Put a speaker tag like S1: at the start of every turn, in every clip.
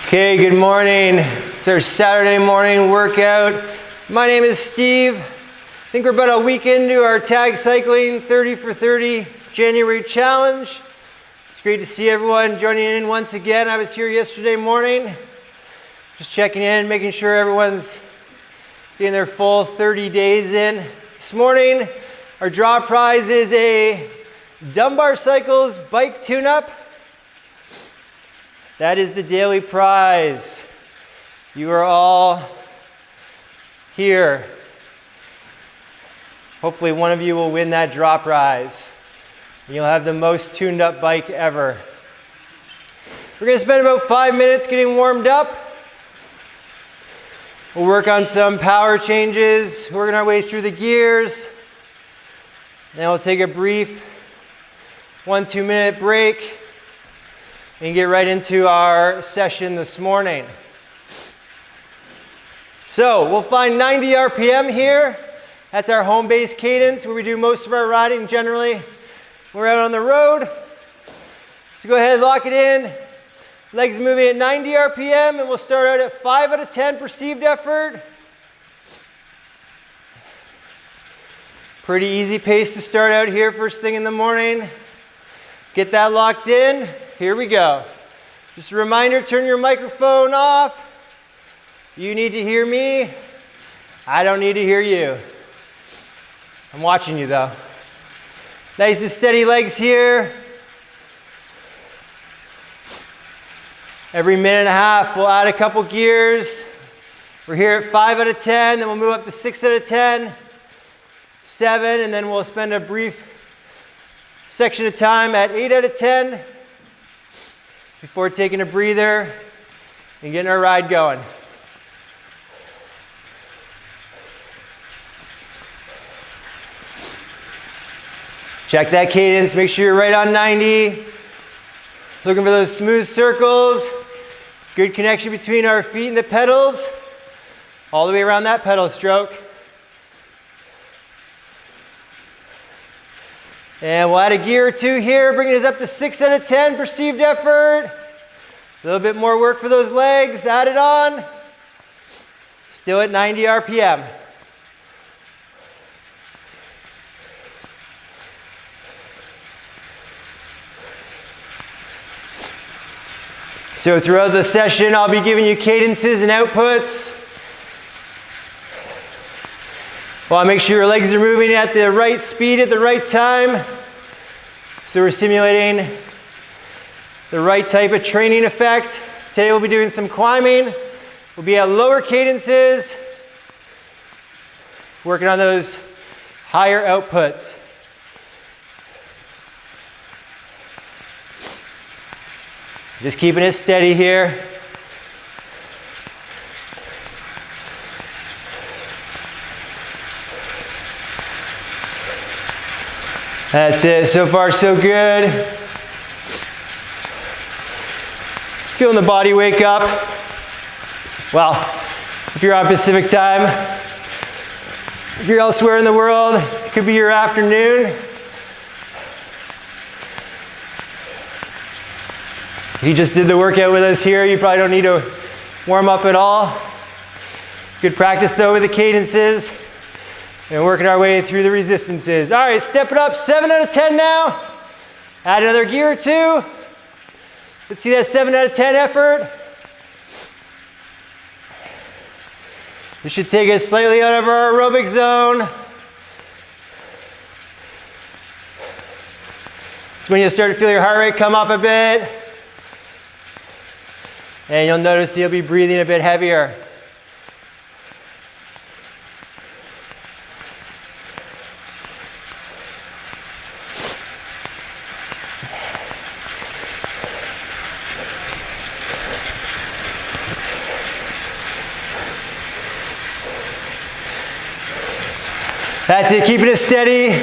S1: Okay, good morning. It's our Saturday morning workout. My name is Steve. I think we're about a week into our tag cycling 30 for 30 January challenge. It's great to see everyone joining in once again. I was here yesterday morning, just checking in, making sure everyone's getting their full 30 days in. This morning, our draw prize is a Dunbar Cycles bike tune-up. That is the daily prize. You are all here. Hopefully one of you will win that draw prize. You'll have the most tuned up bike ever. We're going to spend about 5 minutes getting warmed up. We'll work on some power changes, working our way through the gears. Then we'll take a brief 1-2 minute break and get right into our session this morning. So we'll find 90 RPM here. That's our home base cadence where we do most of our riding generally. We're out on the road. So go ahead, lock it in. Legs moving at 90 RPM, and we'll start out at 5 out of 10 perceived effort. Pretty easy pace to start out here first thing in the morning. Get that locked in. Here we go. Just a reminder, turn your microphone off. You need to hear me. I don't need to hear you. I'm watching you though. Nice and steady legs here. Every minute and a half, we'll add a couple gears. We're here at 5 out of 10, then we'll move up to 6 out of 10, 7, and then we'll spend a brief section of time at 8 out of 10 before taking a breather and getting our ride going. Check that cadence, make sure you're right on 90. Looking for those smooth circles. Good connection between our feet and the pedals. All the way around that pedal stroke. And we'll add a gear or two here, bringing us up to 6 out of 10 perceived effort. A little bit more work for those legs, add it on. Still at 90 RPM. So throughout the session, I'll be giving you cadences and outputs. Well, make sure your legs are moving at the right speed at the right time. So we're simulating the right type of training effect. Today we'll be doing some climbing. We'll be at lower cadences, working on those higher outputs. Just keeping it steady here. That's it. So far, so good. Feeling the body wake up. Well, if you're on Pacific time, if you're elsewhere in the world, it could be your afternoon. If you just did the workout with us here, you probably don't need to warm up at all. Good practice though with the cadences. And working our way through the resistances. All right, step it up, 7 out of 10 now. Add another gear or two. Let's see that 7 out of 10 effort. This should take us slightly out of our aerobic zone. It's when you'll start to feel your heart rate come up a bit. And you'll notice you'll be breathing a bit heavier. That's it, keeping it steady.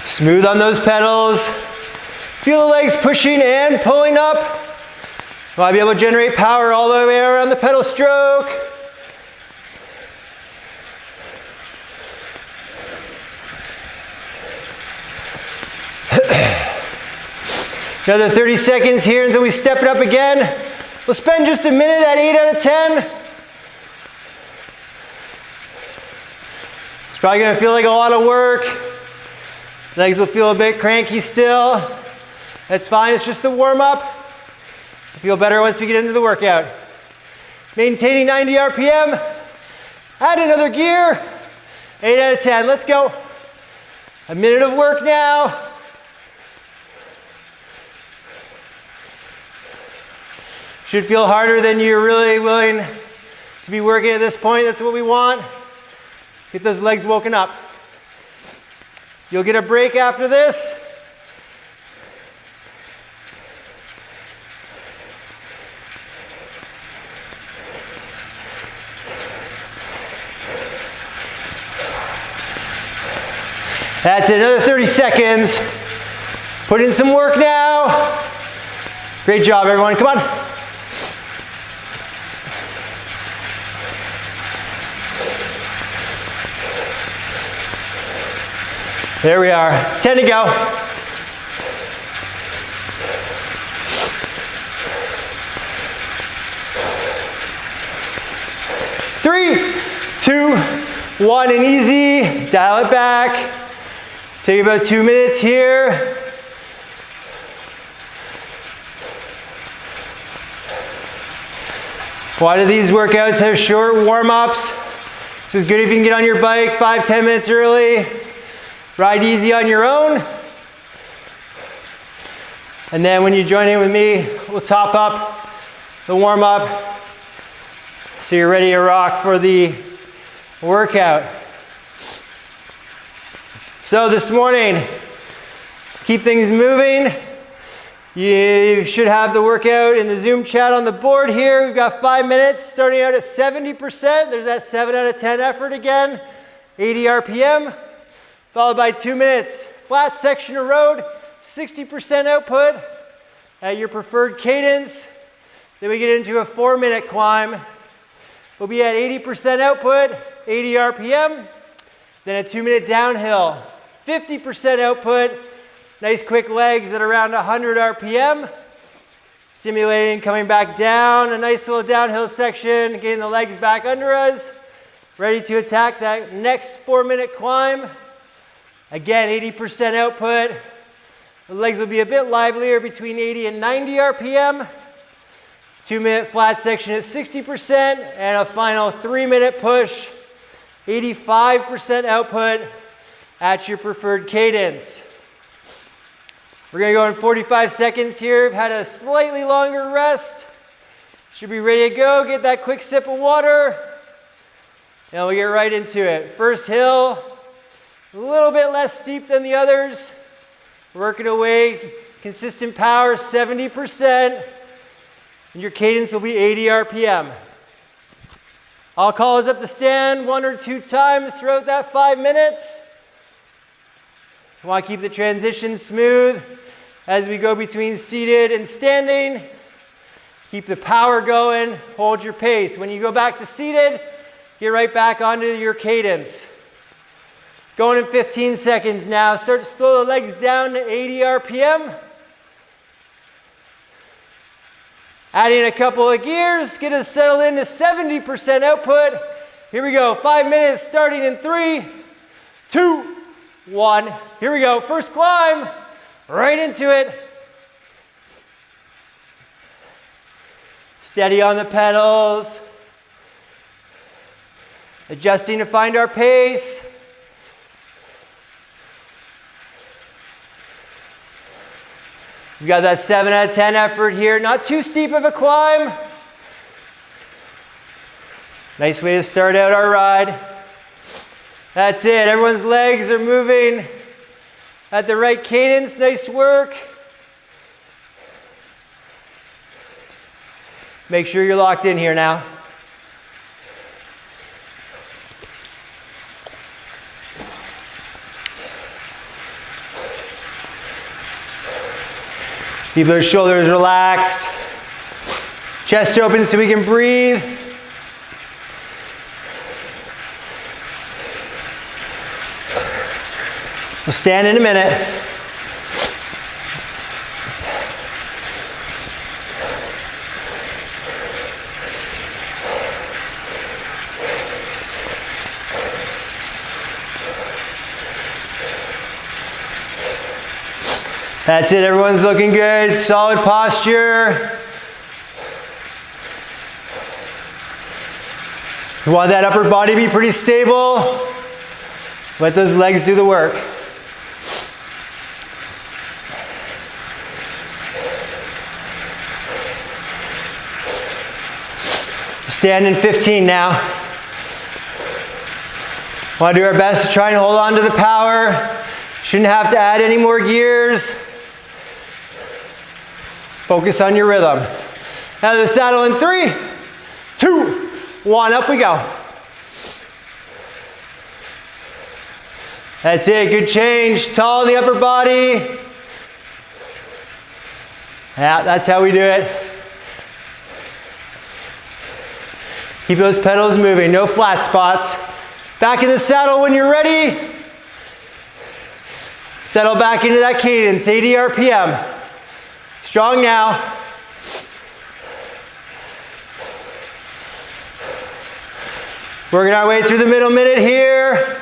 S1: Smooth on those pedals. Feel the legs pushing and pulling up. You want to be able to generate power all the way around the pedal stroke. Another 30 seconds here until we step it up again. We'll spend just a minute at 8 out of 10. It's probably gonna feel like a lot of work. Legs will feel a bit cranky still. That's fine, it's just the warm up. You'll feel better once we get into the workout. Maintaining 90 RPM. Add another gear. 8 out of 10, let's go. A minute of work now. Should feel harder than you're really willing to be working at this point. That's what we want. Get those legs woken up. You'll get a break after this. That's it, another 30 seconds. Put in some work now. Great job, everyone, come on. There we are, 10 to go. Three, two, one, and easy. Dial it back. Take about 2 minutes here. Why do these workouts have short warm-ups? This is good if you can get on your bike 5-10 minutes early. Ride easy on your own. And then when you join in with me, we'll top up the warm-up so you're ready to rock for the workout. So this morning, keep things moving. You should have the workout in the Zoom chat on the board here. We've got 5 minutes, starting out at 70%. There's that 7 out of 10 effort again. 80 RPM, followed by 2 minutes. Flat section of road, 60% output at your preferred cadence. Then we get into a 4-minute climb. We'll be at 80% output, 80 RPM. Then a 2-minute downhill, 50% output. Nice quick legs at around 100 RPM. Simulating coming back down, a nice little downhill section, getting the legs back under us. Ready to attack that next 4-minute climb. Again, 80% output. The legs will be a bit livelier between 80 and 90 RPM. 2-minute flat section at 60%, and a final 3-minute push, 85% output at your preferred cadence. We're gonna go in 45 seconds here. We've had a slightly longer rest. Should be ready to go. Get that quick sip of water, and we'll get right into it. First hill, a little bit less steep than the others. Working away, consistent power, 70%. And your cadence will be 80 RPM. I'll call us up to stand 1 or 2 times throughout that 5 minutes. You want to keep the transition smooth as we go between seated and standing. Keep the power going, hold your pace. When you go back to seated, get right back onto your cadence. Going in 15 seconds now. Start to slow the legs down to 80 RPM. Adding a couple of gears, get us settled into 70% output. Here we go, 5 minutes starting in 3, 2, 1. Here we go, first climb, right into it. Steady on the pedals. Adjusting to find our pace. We've got that 7 out of 10 effort here. Not too steep of a climb. Nice way to start out our ride. That's it. Everyone's legs are moving at the right cadence. Nice work. Make sure you're locked in here now. Keep those shoulders relaxed. Chest open so we can breathe. We'll stand in a minute. That's it, everyone's looking good. Solid posture. You want that upper body to be pretty stable. Let those legs do the work. Stand in 15 now. Want to do our best to try and hold on to the power. Shouldn't have to add any more gears. Focus on your rhythm. Now the saddle in 3, 2, 1, up we go. That's it, good change. Tall in the upper body. Yeah, that's how we do it. Keep those pedals moving, no flat spots. Back in the saddle when you're ready. Settle back into that cadence, 80 RPM. Strong now. Working our way through the middle minute here.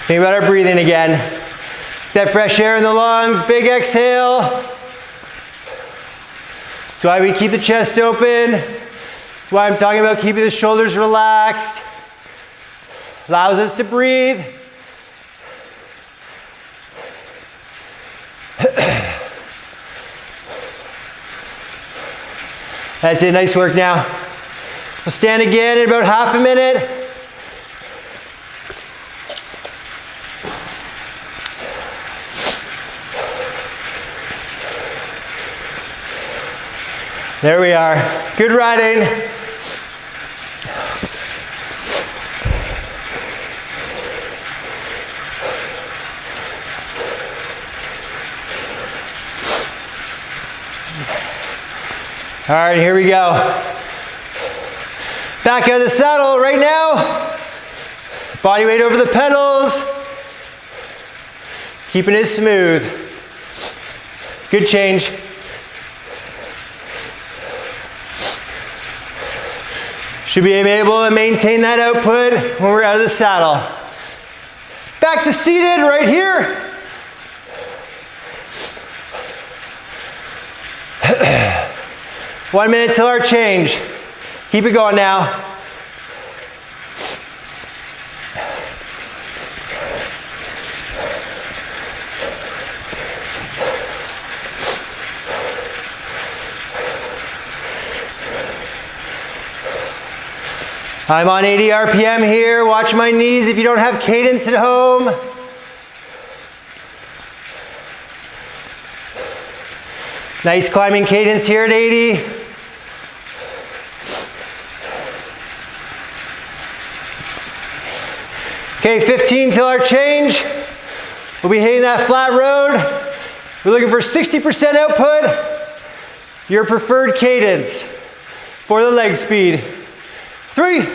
S1: Think about our breathing again. That fresh air in the lungs, big exhale. That's why we keep the chest open. That's why I'm talking about keeping the shoulders relaxed. Allows us to breathe. That's it, nice work now. We'll stand again in about half a minute. There we are. Good riding. All right, here we go. Back out of the saddle right now. Body weight over the pedals. Keeping it smooth. Good change. Should be able to maintain that output when we're out of the saddle. Back to seated right here. One minute till our change. Keep it going now. I'm on 80 RPM here. Watch my knees if you don't have cadence at home. Nice climbing cadence here at 80. Okay, 15 till our change. We'll be hitting that flat road. We're looking for 60% output. Your preferred cadence for the leg speed. 3,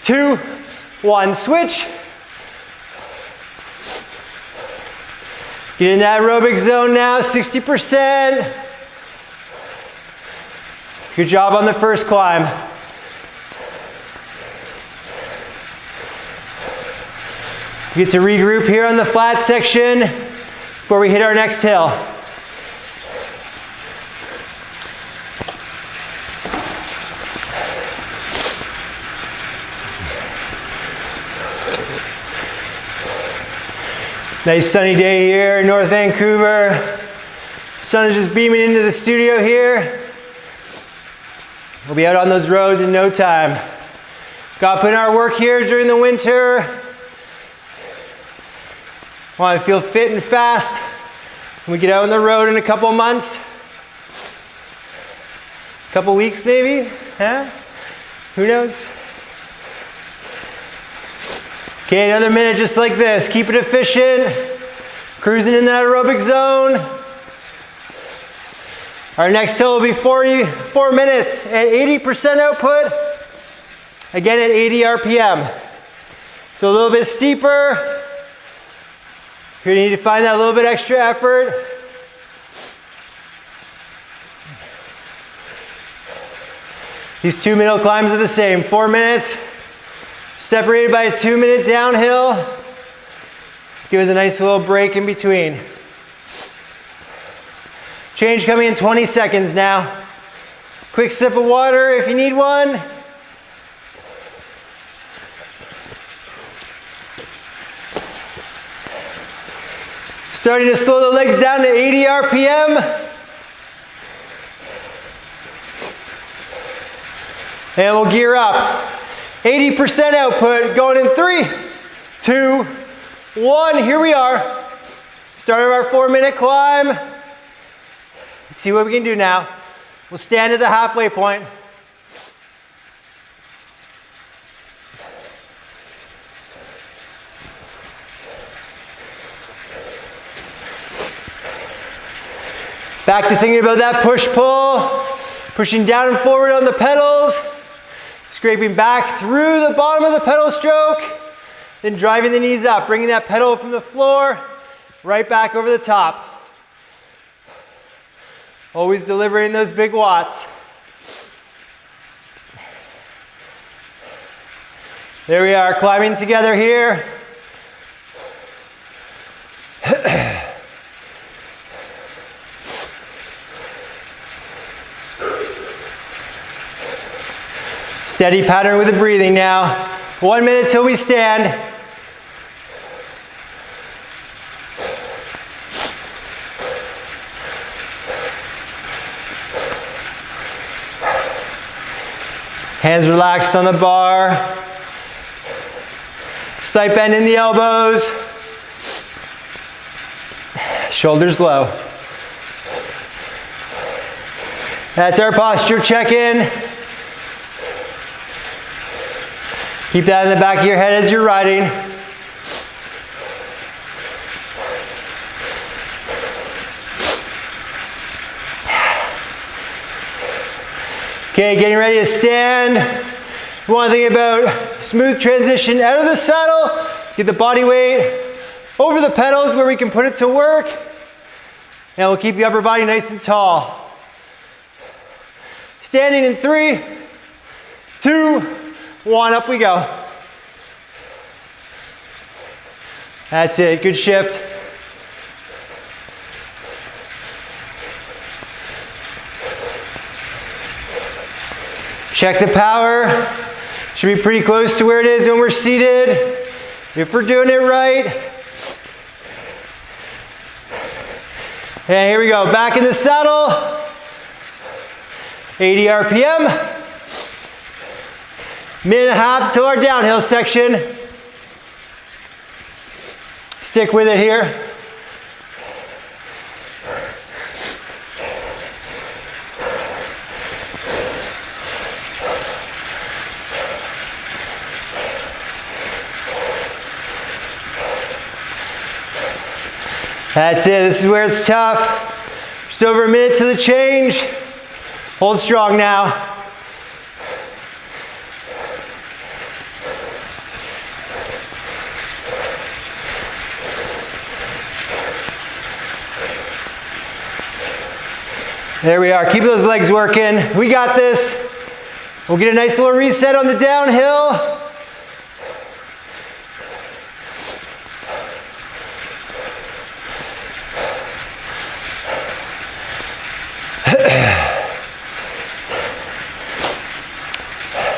S1: 2, 1, switch. Get in that aerobic zone now, 60%. Good job on the first climb. Get to regroup here on the flat section before we hit our next hill. Nice sunny day here in North Vancouver. Sun is just beaming into the studio here. We'll be out on those roads in no time. Got to put in our work here during the winter. Want to feel fit and fast when we get out on the road in a couple months. A couple weeks maybe, huh? Who knows? Okay, another minute just like this. Keep it efficient. Cruising in that aerobic zone. Our next hill will be 44 minutes at 80% output. Again at 80 RPM. So a little bit steeper. You're gonna need to find that little bit extra effort. These 2-minute climbs are the same. 4 minutes, separated by a 2-minute downhill. Give us a nice little break in between. Change coming in 20 seconds now. Quick sip of water if you need one. Starting to slow the legs down to 80 RPM. And we'll gear up. 80% output going in 3, 2, 1. Here we are. Start of our 4-minute climb. Let's see what we can do now. We'll stand at the halfway point. Back to thinking about that push-pull. Pushing down and forward on the pedals. Scraping back through the bottom of the pedal stroke. Then driving the knees up. Bringing that pedal from the floor right back over the top. Always delivering those big watts. There we are, climbing together here. Steady pattern with the breathing now. 1 minute till we stand. Hands relaxed on the bar. Slight bend in the elbows. Shoulders low. That's our posture check-in. Keep that in the back of your head as you're riding. Okay, getting ready to stand. You want to think about smooth transition out of the saddle. Get the body weight over the pedals where we can put it to work. And we'll keep the upper body nice and tall. Standing in 3, 2, 1, up we go. That's it, good shift. Check the power. Should be pretty close to where it is when we're seated. If we're doing it right. And here we go, back in the saddle. 80 RPM. Minute and a half to our downhill section. Stick with it here. That's it, this is where it's tough. Just over a minute to the change. Hold strong now. There we are, keep those legs working. We got this. We'll get a nice little reset on the downhill.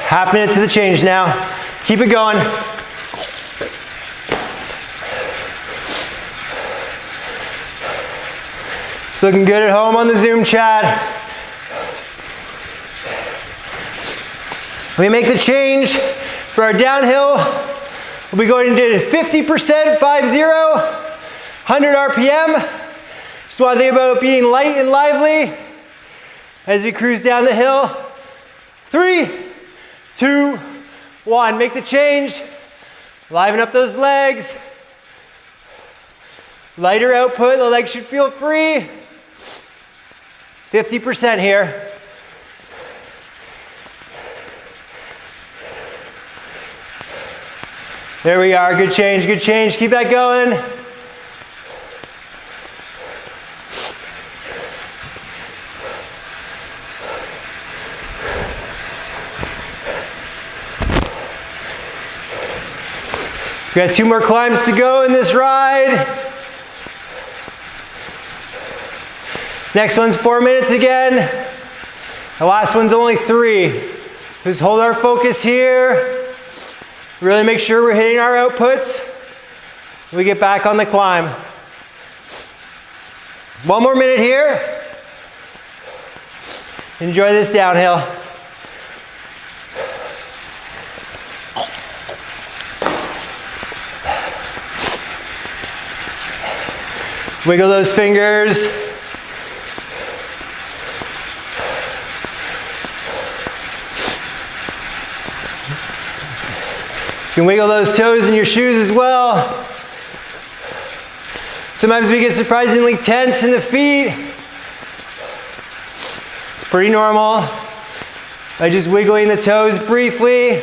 S1: Half minute to the change now. Keep it going. It's looking good at home on the Zoom chat. We make the change for our downhill. We'll be going into 50%, 100 RPM. Just want to think about being light and lively as we cruise down the hill. 3, 2, 1. Make the change. Liven up those legs. Lighter output, the legs should feel free. 50% here. There we are, good change, good change. Keep that going. We got 2 more climbs to go in this ride. Next one's 4 minutes again. The last one's only 3. Just hold our focus here. Really make sure we're hitting our outputs. We get back on the climb. 1 more minute here. Enjoy this downhill. Wiggle those fingers. You can wiggle those toes in your shoes as well. Sometimes we get surprisingly tense in the feet. It's pretty normal. By just wiggling the toes briefly,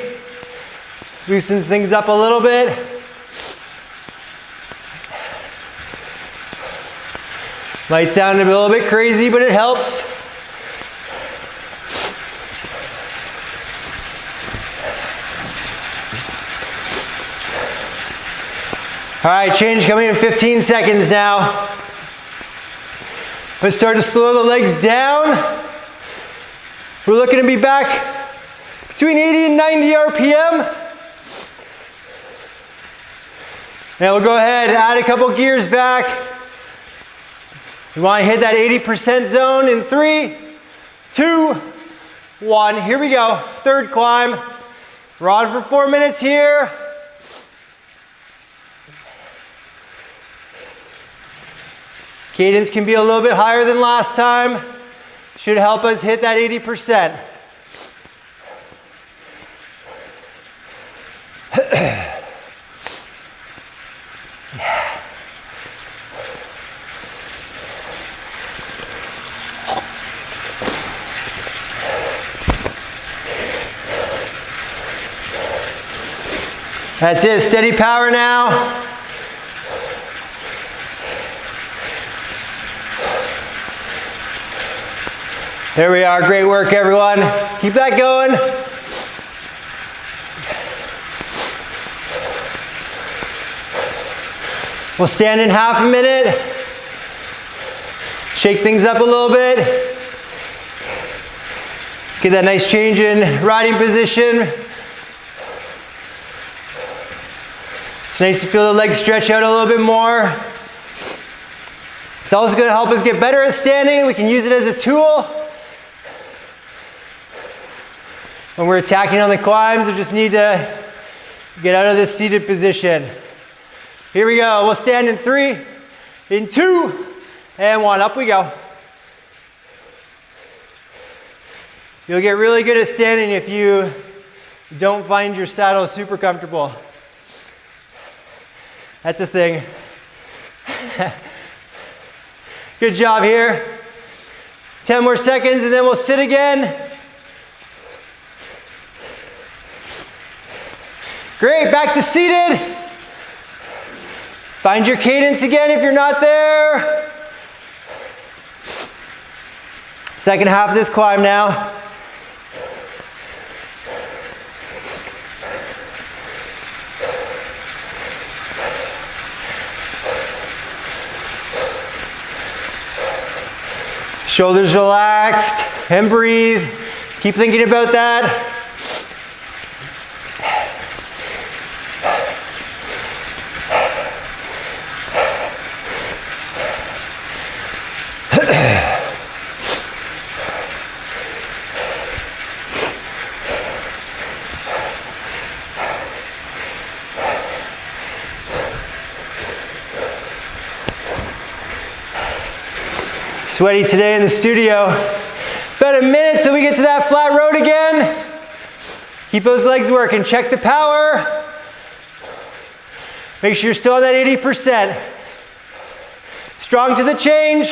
S1: loosens things up a little bit. Might sound a little bit crazy, but it helps. All right, change coming in 15 seconds now. Let's start to slow the legs down. We're looking to be back between 80 and 90 RPM. Now we'll go ahead, add a couple gears back. We want to hit that 80% zone in 3, 2, 1. Here we go. 3rd climb. We're on for 4 minutes here. Cadence can be a little bit higher than last time. Should help us hit that 80%. That's it, steady power now. There we are, great work everyone. Keep that going. We'll stand in half a minute. Shake things up a little bit. Get that nice change in riding position. It's nice to feel the legs stretch out a little bit more. It's also going to help us get better at standing. We can use it as a tool. When we're attacking on the climbs, we just need to get out of this seated position. Here we go. We'll stand in 3, in 2, and 1. Up we go. You'll get really good at standing if you don't find your saddle super comfortable. That's a thing. Good job here. 10 more seconds and then we'll sit again. Great, back to seated. Find your cadence again if you're not there. Second half of this climb now. Shoulders relaxed and breathe. Keep thinking about that. Sweaty today in the studio. About a minute till we get to that flat road again. Keep those legs working. Check the power. Make sure you're still on that 80%. Strong to the change.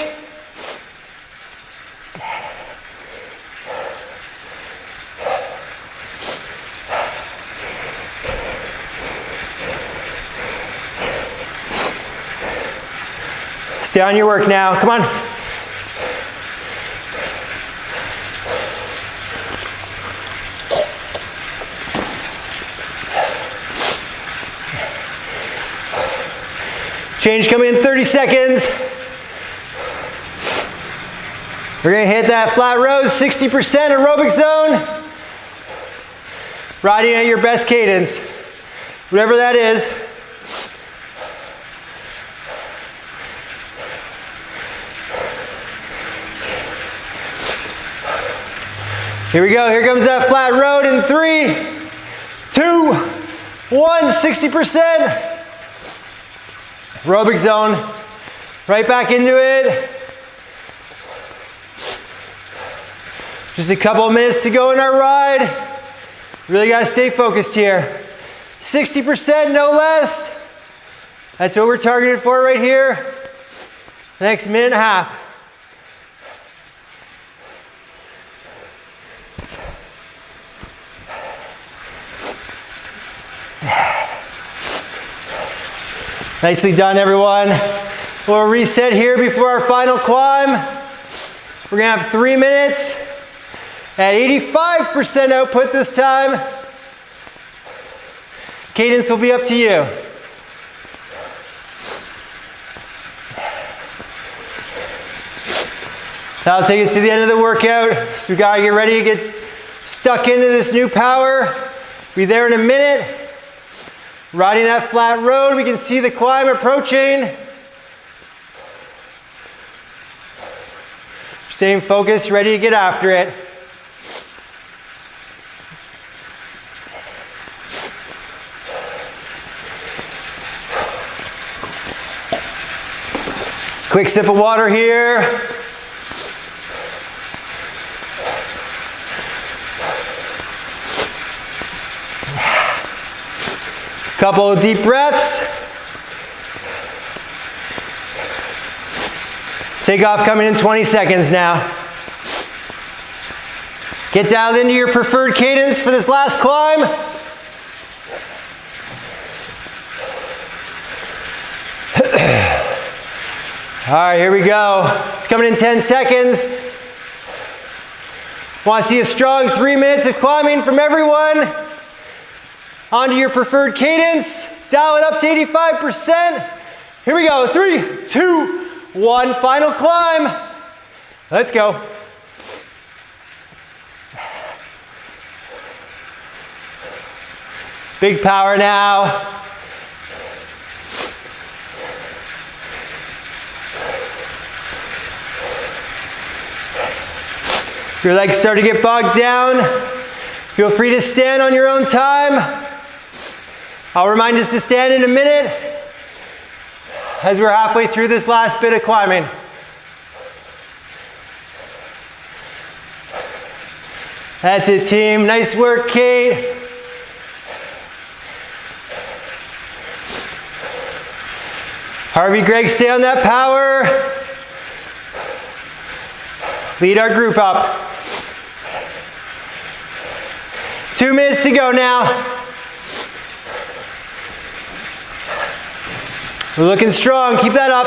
S1: Stay on your work now. Come on. Change coming in 30 seconds. We're gonna hit that flat road, 60% aerobic zone. Riding at your best cadence, whatever that is. Here we go, here comes that flat road in 3, 2, 1, 60%. Aerobic zone, right back into it. Just a couple of minutes to go in our ride. Really gotta stay focused here. 60%, no less. That's what we're targeted for right here. The next minute and a half. Nicely done, everyone. We'll reset here before our final climb. We're gonna have 3 minutes at 85% output this time. Cadence will be up to you. That'll take us to the end of the workout. So we gotta get ready to get stuck into this new power. Be there in a minute. Riding that flat road, we can see the climb approaching. Staying focused, ready to get after it. Quick sip of water here. Couple of deep breaths. Takeoff coming in 20 seconds now. Get dialed into your preferred cadence for this last climb. All right, here we go. It's coming in 10 seconds. Want to see a strong 3 minutes of climbing from everyone. Onto your preferred cadence. Dial it up to 85%. Here we go. 3, 2, 1. Final climb. Let's go. Big power now. If your legs start to get bogged down, feel free to stand on your own time. I'll remind us to stand in a minute as we're halfway through this last bit of climbing. That's it, team. Nice work, Kate. Harvey, Greg, stay on that power. Lead our group up. 2 minutes to go now. We're looking strong. Keep that up.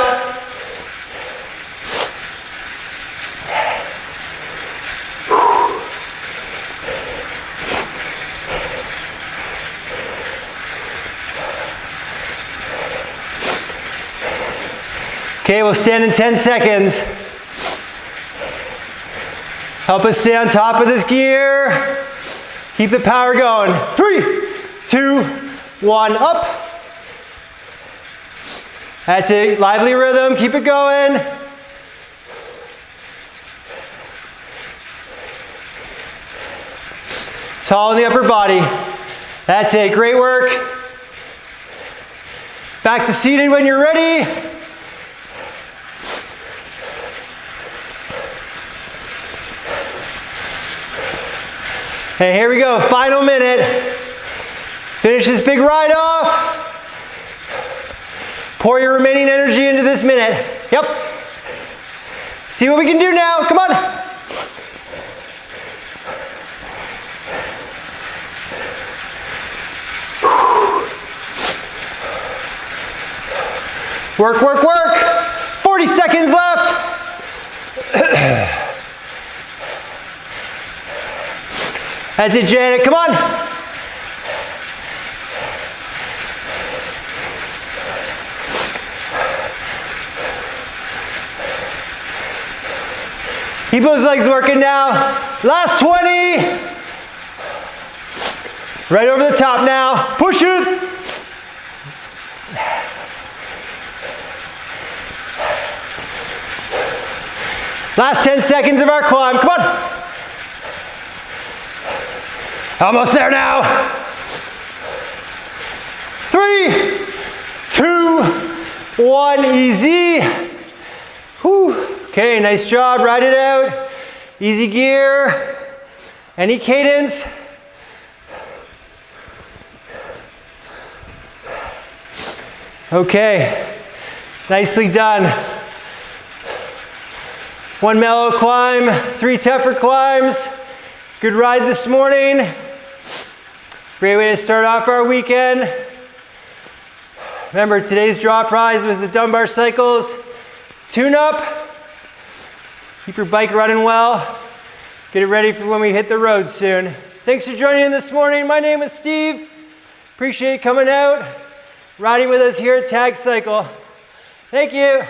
S1: Okay, we'll stand in 10 seconds. Help us stay on top of this gear. Keep the power going. 3, 2, 1, up. That's it, lively rhythm, keep it going. Tall in the upper body. That's it, great work. Back to seated when you're ready. Hey, here we go, final minute. Finish this big ride off. Pour your remaining energy into this minute. Yep. See what we can do now. Come on. Work, work, work. 40 seconds left. That's it, Janet. Come on. Keep those legs working now. Last 20. Right over the top now. Push it. Last 10 seconds of our climb. Come on. Almost there now. 3, 2, 1. Easy. Whew. Okay, nice job. Ride it out. Easy gear. Any cadence. Okay, nicely done. 1 mellow climb, 3 tougher climbs. Good ride this morning. Great way to start off our weekend. Remember, today's draw prize was the Dunbar Cycles tune-up. Keep your bike running well. Get it ready for when we hit the road soon. Thanks for joining in this morning. My name is Steve. Appreciate you coming out, riding with us here at Tag Cycle. Thank you.